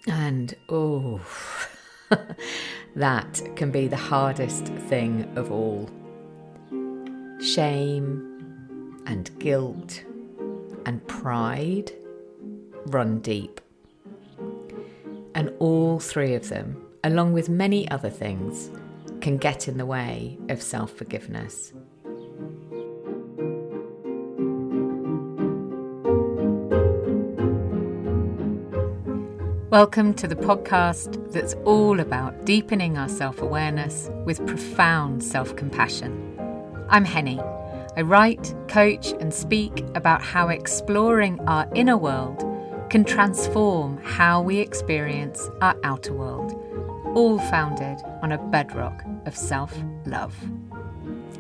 And that can be the hardest thing of all. Shame and guilt and pride run deep. And all three of them, along with many other things, can get in the way of self-forgiveness. Welcome to the podcast that's all about deepening our self-awareness with profound self-compassion. I'm Henny. I write, coach and speak about how exploring our inner world can transform how we experience our outer world, all founded on a bedrock of self-love.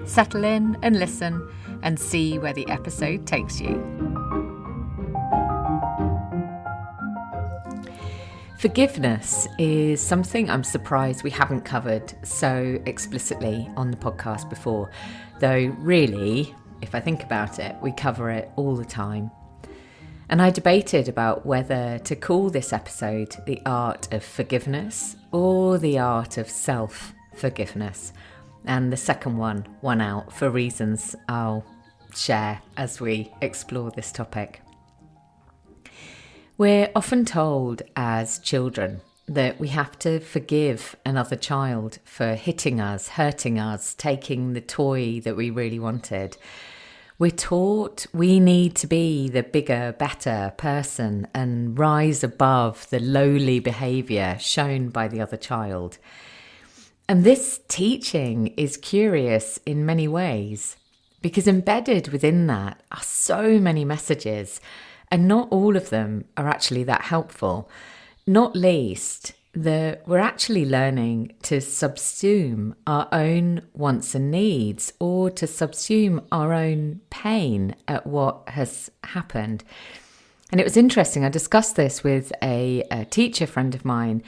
Settle in and listen and see where the episode takes you. Forgiveness is something I'm surprised we haven't covered so explicitly on the podcast before, though really, if I think about it, we cover it all the time. And I debated about whether to call this episode The Art of Forgiveness or The Art of Self-Forgiveness, and the second one won out for reasons I'll share as we explore this topic. We're often told as children that we have to forgive another child for hitting us, hurting us, taking the toy that we really wanted. We're taught we need to be the bigger, better person and rise above the lowly behaviour shown by the other child. And this teaching is curious in many ways, because embedded within that are so many messages. And not all of them are actually that helpful, not least that we're actually learning to subsume our own wants and needs or to subsume our own pain at what has happened. And it was interesting, I discussed this with a teacher friend of mine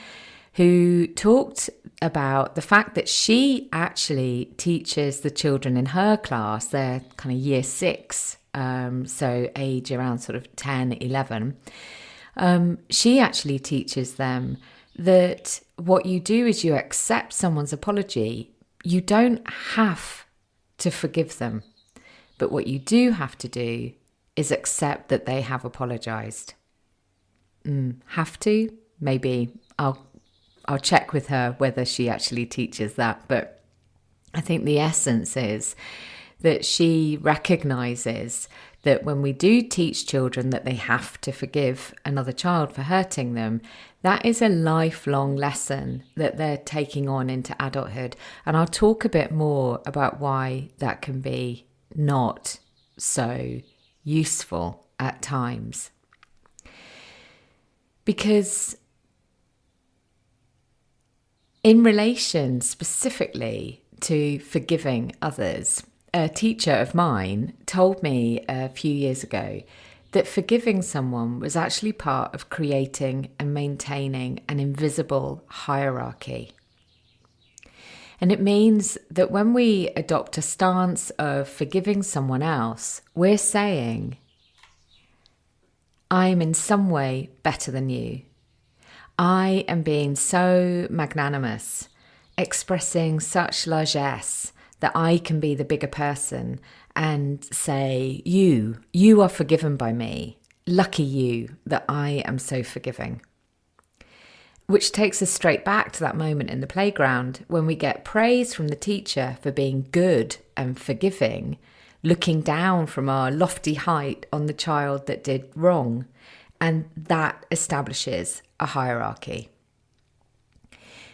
who talked about the fact that she actually teaches the children in her class, they're kind of year 6, so age around sort of 10, 11, she actually teaches them that what you do is you accept someone's apology. You don't have to forgive them, but what you do have to do is accept that they have apologized. Have to? Maybe I'll check with her whether she actually teaches that, but I think the essence is that she recognizes that when we do teach children that they have to forgive another child for hurting them, that is a lifelong lesson that they're taking on into adulthood. And I'll talk a bit more about why that can be not so useful at times. Because in relation specifically to forgiving others, a teacher of mine told me a few years ago that forgiving someone was actually part of creating and maintaining an invisible hierarchy. And it means that when we adopt a stance of forgiving someone else, we're saying, I'm in some way better than you. I am being so magnanimous, expressing such largesse that I can be the bigger person and say, you are forgiven by me. Lucky you that I am so forgiving. Which takes us straight back to that moment in the playground when we get praise from the teacher for being good and forgiving, looking down from our lofty height on the child that did wrong, and that establishes a hierarchy.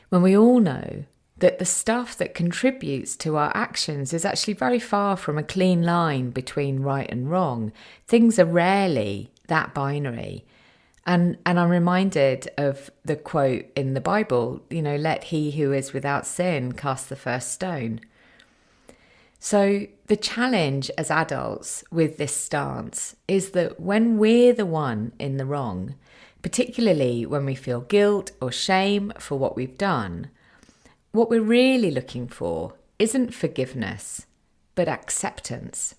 When we all know that the stuff that contributes to our actions is actually very far from a clean line between right and wrong. Things are rarely that binary. And I'm reminded of the quote in the Bible, let he who is without sin cast the first stone. So the challenge as adults with this stance is that when we're the one in the wrong, particularly when we feel guilt or shame for what we've done, what we're really looking for isn't forgiveness, but acceptance.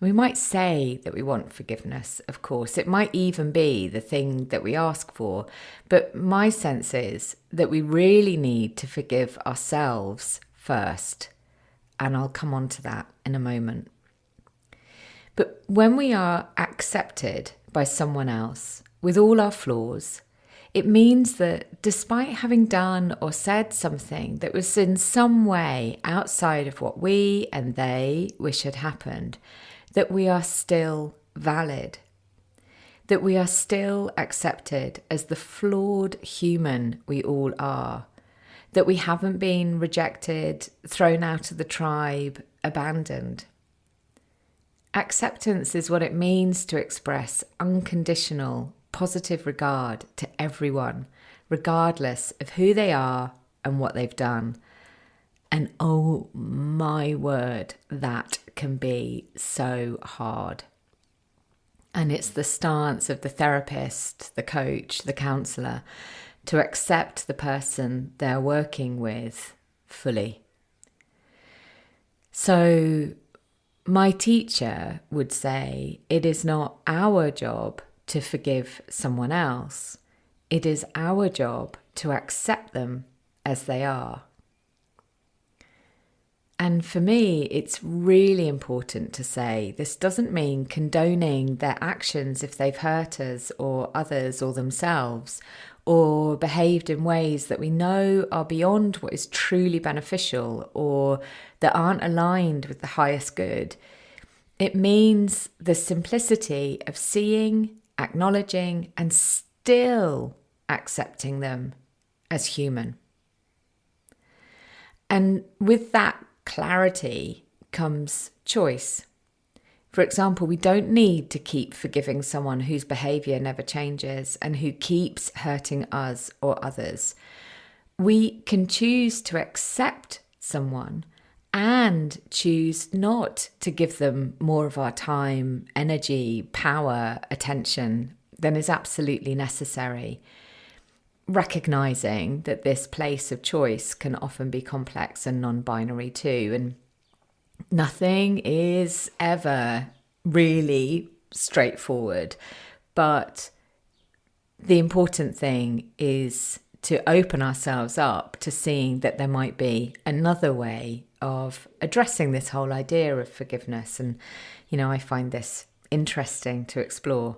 We might say that we want forgiveness, of course. It might even be the thing that we ask for. But my sense is that we really need to forgive ourselves first. And I'll come on to that in a moment. But when we are accepted by someone else with all our flaws, it means that despite having done or said something that was in some way outside of what we and they wish had happened, that we are still valid, that we are still accepted as the flawed human we all are, that we haven't been rejected, thrown out of the tribe, abandoned. Acceptance is what it means to express unconditional, positive regard to everyone, regardless of who they are and what they've done. And oh my word, that can be so hard. And it's the stance of the therapist, the coach, the counsellor, to accept the person they're working with fully. So my teacher would say it is not our job to forgive someone else. It is our job to accept them as they are. And for me, it's really important to say this doesn't mean condoning their actions if they've hurt us or others or themselves, or behaved in ways that we know are beyond what is truly beneficial or that aren't aligned with the highest good. It means the simplicity of seeing, acknowledging, and still accepting them as human. And with that clarity comes choice. For example, we don't need to keep forgiving someone whose behaviour never changes and who keeps hurting us or others. We can choose to accept someone and choose not to give them more of our time, energy, power, attention than is absolutely necessary. Recognising that this place of choice can often be complex and non-binary too, and nothing is ever really straightforward. But the important thing is to open ourselves up to seeing that there might be another way of addressing this whole idea of forgiveness. And, I find this interesting to explore.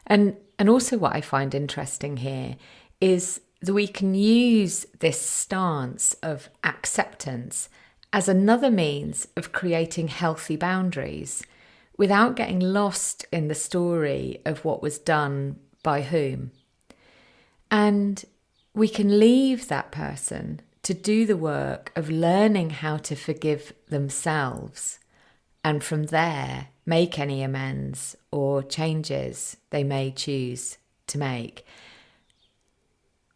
And also what I find interesting here is that we can use this stance of acceptance as another means of creating healthy boundaries without getting lost in the story of what was done by whom. And we can leave that person to do the work of learning how to forgive themselves, and from there make any amends or changes they may choose to make.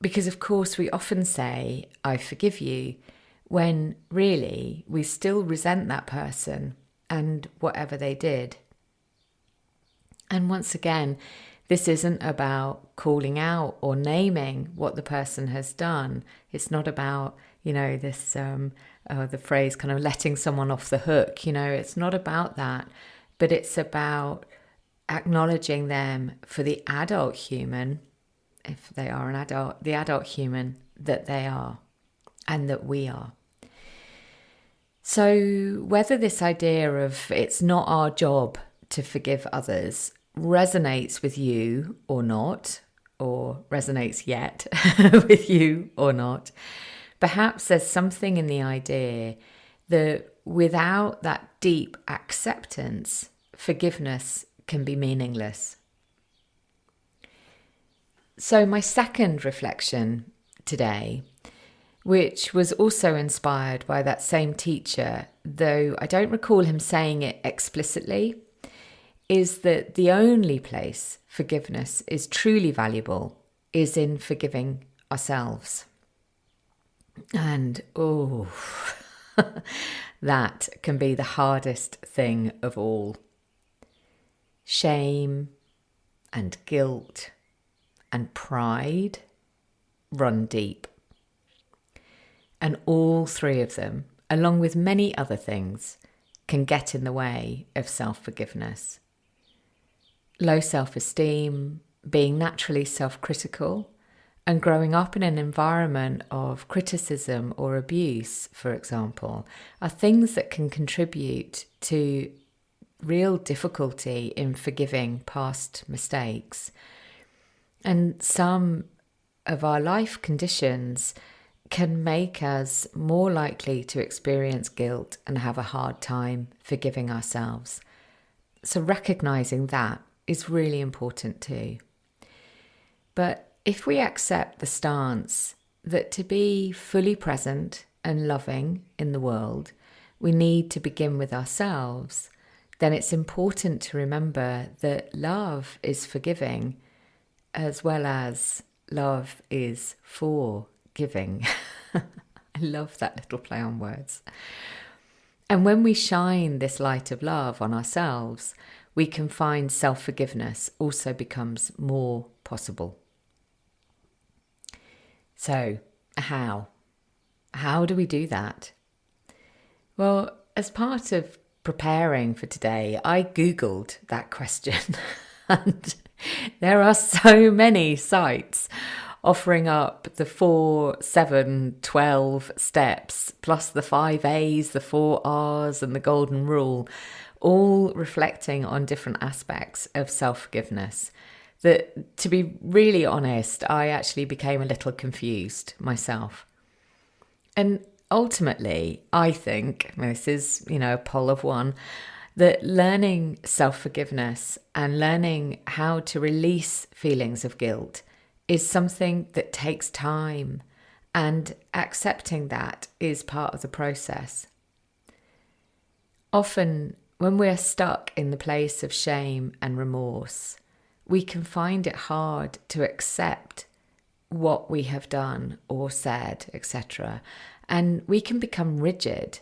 Because of course we often say, I forgive you, when really we still resent that person and whatever they did. And once again, this isn't about calling out or naming what the person has done. It's not about, this the phrase kind of letting someone off the hook. It's not about that, but it's about acknowledging them for the adult human, if they are an adult, the adult human that they are and that we are. So whether this idea of it's not our job to forgive others resonates with you or not, or resonates yet with you or not, perhaps there's something in the idea that without that deep acceptance, forgiveness can be meaningless. So my second reflection today, which was also inspired by that same teacher, though I don't recall him saying it explicitly, is that the only place forgiveness is truly valuable is in forgiving ourselves. And that can be the hardest thing of all. Shame and guilt and pride run deep. And all three of them, along with many other things, can get in the way of self-forgiveness. Low self-esteem, being naturally self-critical, and growing up in an environment of criticism or abuse, for example, are things that can contribute to real difficulty in forgiving past mistakes. And some of our life conditions can make us more likely to experience guilt and have a hard time forgiving ourselves. So recognizing that is really important too. But if we accept the stance that to be fully present and loving in the world, we need to begin with ourselves, then it's important to remember that love is forgiving as well as love is forgiving. I love that little play on words. And when we shine this light of love on ourselves, we can find self-forgiveness also becomes more possible. So, how? How do we do that? Well, as part of preparing for today, I Googled that question and there are so many sites offering up the 4, 7, 12 steps, plus the 5 A's, the 4 R's and the golden rule, all reflecting on different aspects of self-forgiveness. That, to be really honest, I actually became a little confused myself. And ultimately, I think, this is, a poll of one, that learning self-forgiveness and learning how to release feelings of guilt is something that takes time, and accepting that is part of the process. Often, when we're stuck in the place of shame and remorse, we can find it hard to accept what we have done or said, etc. And we can become rigid,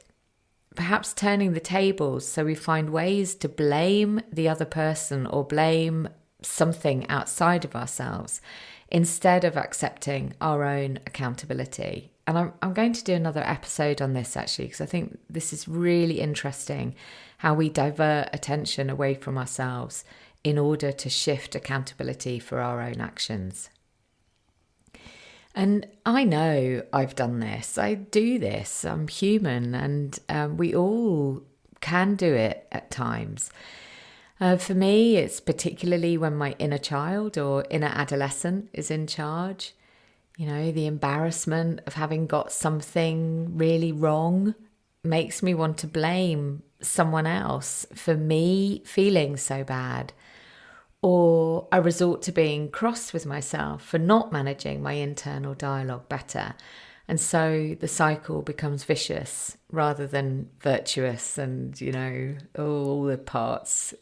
perhaps turning the tables so we find ways to blame the other person or blame something outside of ourselves instead of accepting our own accountability. And I'm going to do another episode on this actually, because I think this is really interesting, how we divert attention away from ourselves in order to shift accountability for our own actions. And I know I've done this. I do this. I'm human, and we all can do it at times. For me, it's particularly when my inner child or inner adolescent is in charge. The embarrassment of having got something really wrong makes me want to blame someone else for me feeling so bad. Or I resort to being cross with myself for not managing my internal dialogue better. And so the cycle becomes vicious rather than virtuous, and, all the parts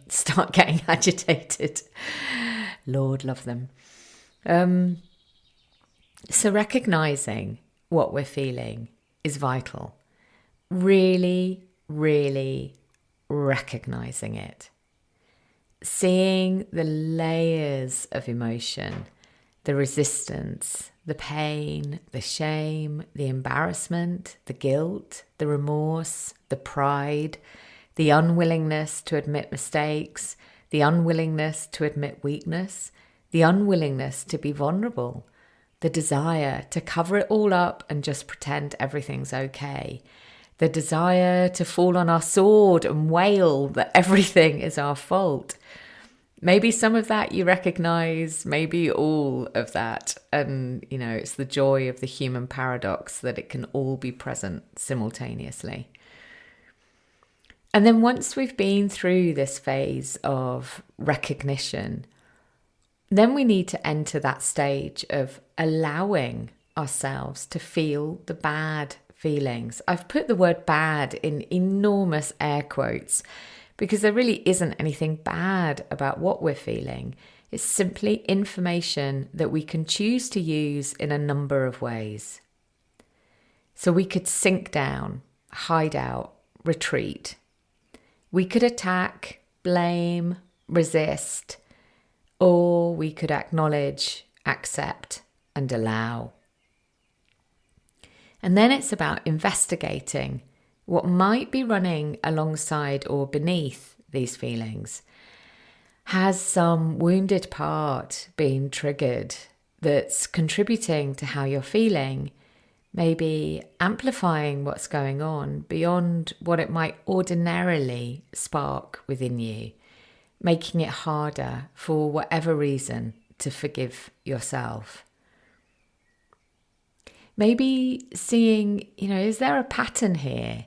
start getting agitated. Lord love them. So recognizing what we're feeling is vital. Really, really recognizing it. Seeing the layers of emotion, the resistance, the pain, the shame, the embarrassment, the guilt, the remorse, the pride, the unwillingness to admit mistakes, the unwillingness to admit weakness, the unwillingness to be vulnerable, the desire to cover it all up and just pretend everything's okay, the desire to fall on our sword and wail that everything is our fault. Maybe some of that you recognize, maybe all of that. And, it's the joy of the human paradox that it can all be present simultaneously. And then once we've been through this phase of recognition, then we need to enter that stage of allowing ourselves to feel the bad feelings. I've put the word bad in enormous air quotes because there really isn't anything bad about what we're feeling. It's simply information that we can choose to use in a number of ways. So we could sink down, hide out, retreat. We could attack, blame, resist, or we could acknowledge, accept, and allow. And then it's about investigating What might be running alongside or beneath these feelings? Has some wounded part been triggered that's contributing to how you're feeling? Maybe amplifying what's going on beyond what it might ordinarily spark within you, making it harder for whatever reason to forgive yourself. Maybe seeing, is there a pattern here?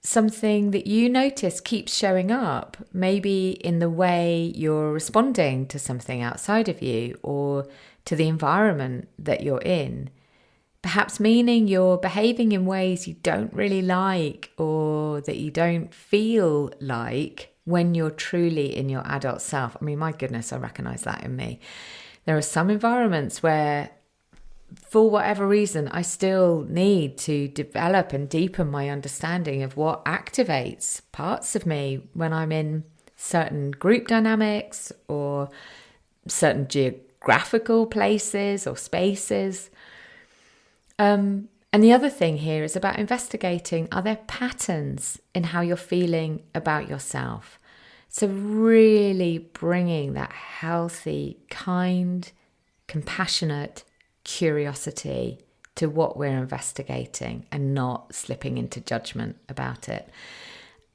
Something that you notice keeps showing up, maybe in the way you're responding to something outside of you or to the environment that you're in. Perhaps meaning you're behaving in ways you don't really like or that you don't feel like when you're truly in your adult self. I mean, my goodness, I recognize that in me. There are some environments where, for whatever reason, I still need to develop and deepen my understanding of what activates parts of me when I'm in certain group dynamics or certain geographical places or spaces. And the other thing here is about investigating, are there patterns in how you're feeling about yourself? So really bringing that healthy, kind, compassionate curiosity to what we're investigating and not slipping into judgment about it.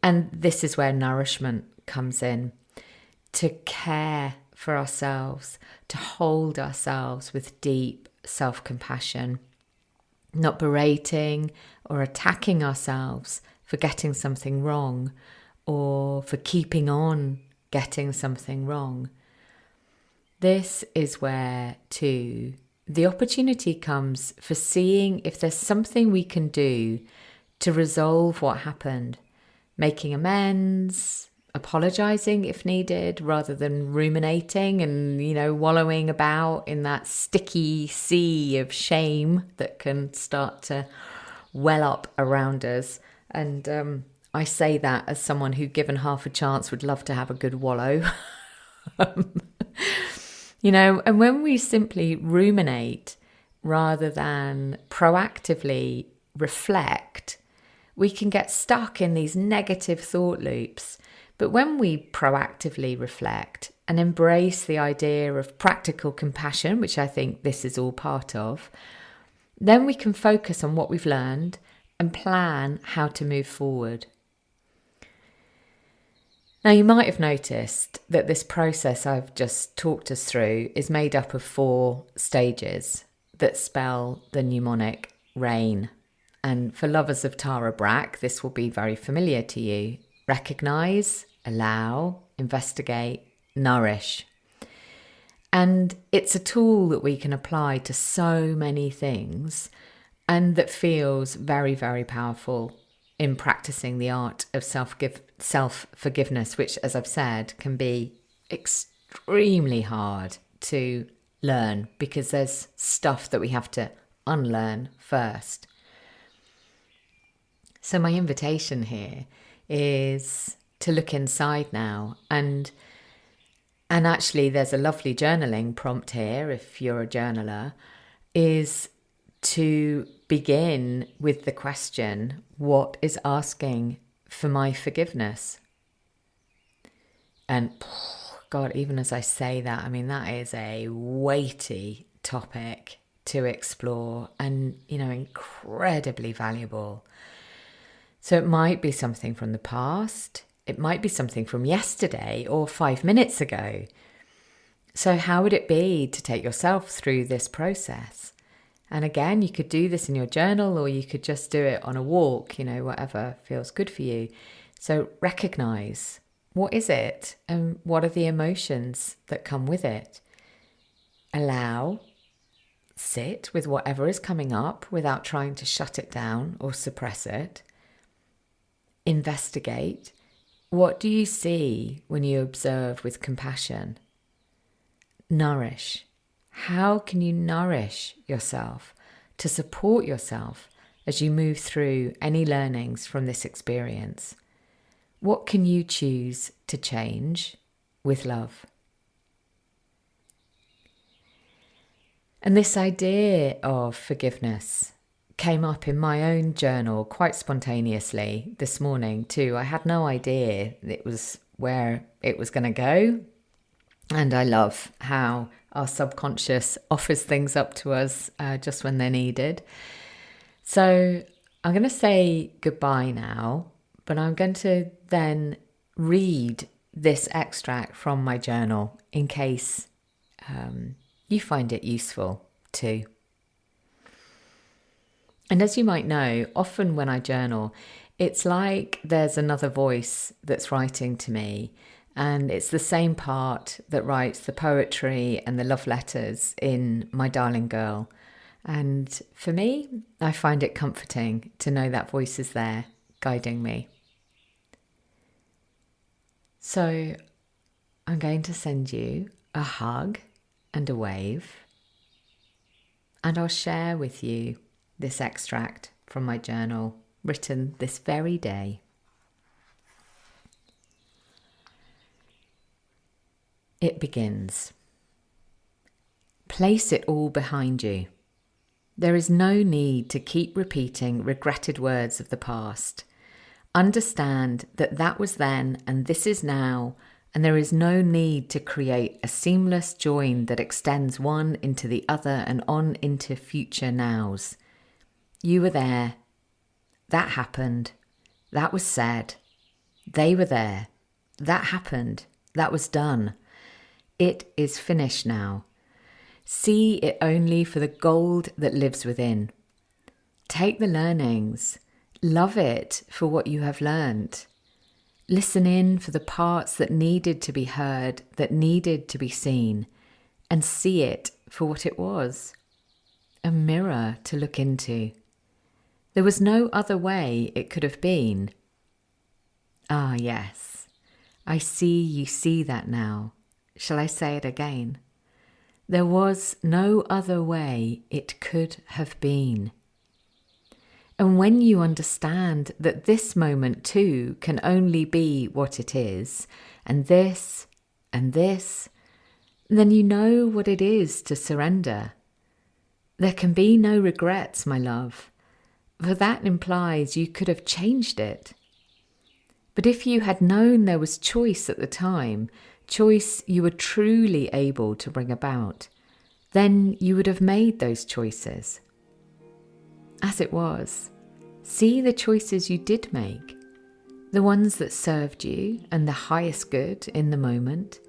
And this is where nourishment comes in, to care for ourselves, to hold ourselves with deep self-compassion, not berating or attacking ourselves for getting something wrong or for keeping on getting something wrong. This is where, too, the opportunity comes for seeing if there's something we can do to resolve what happened, making amends, apologizing if needed, rather than ruminating and, wallowing about in that sticky sea of shame that can start to well up around us. And I say that as someone who, given half a chance, would love to have a good wallow. And when we simply ruminate rather than proactively reflect, we can get stuck in these negative thought loops. But when we proactively reflect and embrace the idea of practical compassion, which I think this is all part of, then we can focus on what we've learned and plan how to move forward. Now, you might have noticed that this process I've just talked us through is made up of 4 stages that spell the mnemonic RAIN. And for lovers of Tara Brach, this will be very familiar to you. Recognize, allow, investigate, nourish. And it's a tool that we can apply to so many things and that feels very, very powerful in practicing the art of self-forgiveness, which, as I've said, can be extremely hard to learn because there's stuff that we have to unlearn first. So my invitation here is to look inside now, and actually there's a lovely journaling prompt here if you're a journaler, is to begin with the question, what is asking for my forgiveness? And God, even as I say that, I mean, that is a weighty topic to explore and, incredibly valuable. So it might be something from the past. It might be something from yesterday or 5 minutes ago. So how would it be to take yourself through this process? And again, you could do this in your journal or you could just do it on a walk, whatever feels good for you. So recognize, what is it and what are the emotions that come with it? Allow, sit with whatever is coming up without trying to shut it down or suppress it. Investigate. What do you see when you observe with compassion? Nourish. How can you nourish yourself to support yourself as you move through any learnings from this experience? What can you choose to change with love? And this idea of forgiveness came up in my own journal quite spontaneously this morning too. I had no idea it was where it was going to go. And I love how our subconscious offers things up to us just when they're needed. So I'm going to say goodbye now, but I'm going to then read this extract from my journal in case you find it useful too. And as you might know, often when I journal, it's like there's another voice that's writing to me, and it's the same part that writes the poetry and the love letters in My Darling Girl. And for me, I find it comforting to know that voice is there guiding me. So I'm going to send you a hug and a wave, and I'll share with you this extract from my journal written this very day. It begins. Place it all behind you. There is no need to keep repeating regretted words of the past. Understand that that was then and this is now, and there is no need to create a seamless join that extends one into the other and on into future nows. You were there. That happened. That was said. They were there. That happened. That was done. It is finished now. See it only for the gold that lives within. Take the learnings. Love it for what you have learned. Listen in for the parts that needed to be heard, that needed to be seen, and see it for what it was. A mirror to look into. There was no other way it could have been. Ah, yes. I see you see that now. Shall I say it again? There was no other way it could have been. And when you understand that this moment too can only be what it is, and this, then you know what it is to surrender. There can be no regrets, my love, for that implies you could have changed it. But if you had known there was choice at the time, choice you were truly able to bring about, then you would have made those choices. As it was, see the choices you did make, the ones that served you and the highest good in the moment,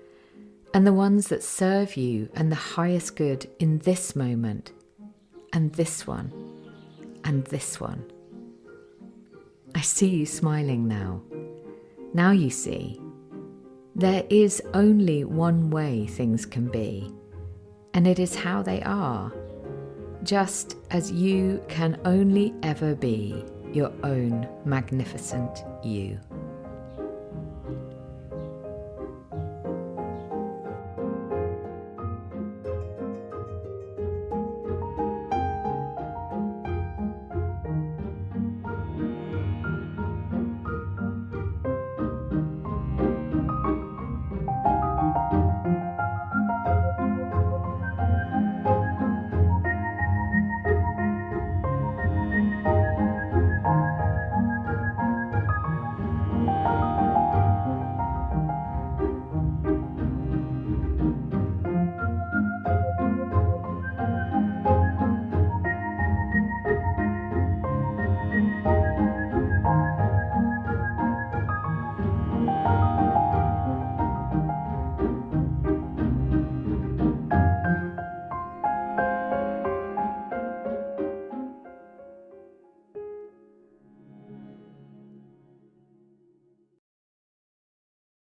and the ones that serve you and the highest good in this moment, and this one, and this one. I see you smiling now. Now you see. There is only one way things can be, and it is how they are, just as you can only ever be your own magnificent you.